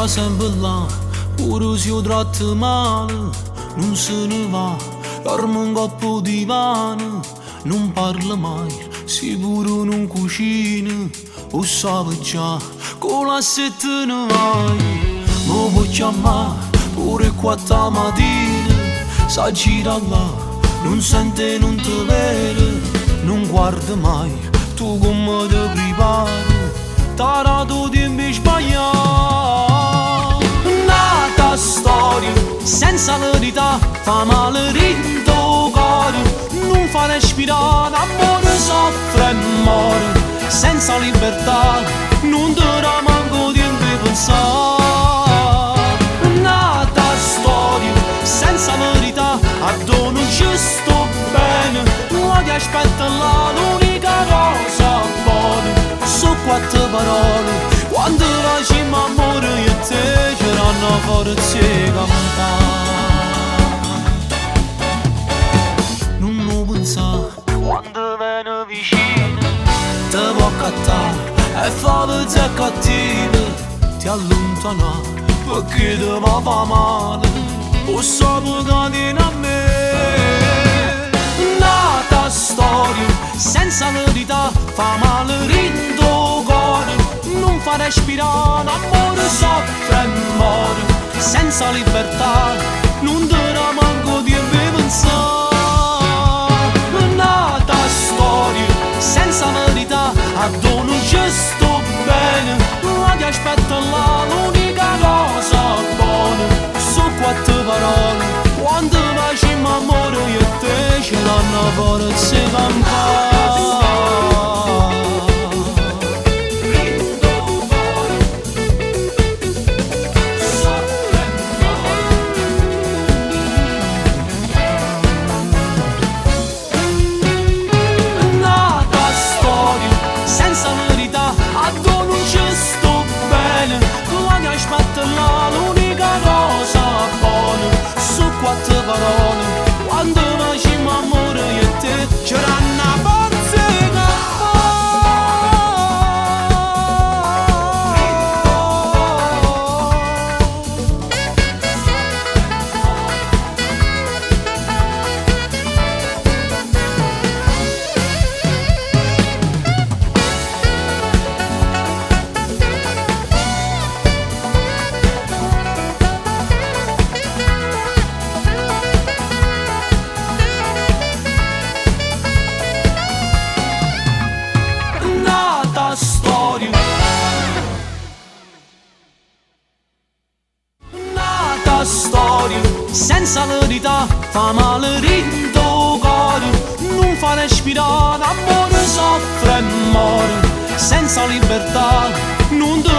sta sempre là, pure se io tratto male, non se ne va, dorme un coppo di divano, non parla mai, sicuro non cucina, o sa già, con la sette ne vai, mi puoi chiamare pure 4 mattina, sa gira là, non sente, non ti vede, non guarda mai, tu come ti prepari, tarato tempi sbagliato. Nata storia, senza verità, fa male rinto cuore, non fa respirare, amore soffre e muore, senza libertà, non ti manco tempo di pensare. Nata storia, senza verità, a dono ci sto bene, non ti aspetta là, l'unica cosa buona, su 4 parole, quando facciamo amore io e te, c'erano forze cantare. Non lo pensare, quando viene vicino, ti può accattare, e fa pezze cattive, ti allontana, perché ti fa male, o so che a me. Nata storia, senza verità, fa male rinto cuore, non fa respirare, amore soffre e muore, senza libertà, non ti manco tempo di pensare. Nata storia, senza verità, a dono ci sto bene, non ti aspetta là, l'unica cosa buona, su 4 parole, quando facciamo amore io e te, ce l'hanno forza campare. L'unica cosa buona, su 4 parole, quando facciamo amore io e te, c'erano forze storia. Nata storia, senza verità, fa male rinto cuore, non fa respirare, amore soffre e muore, senza libertà, non ti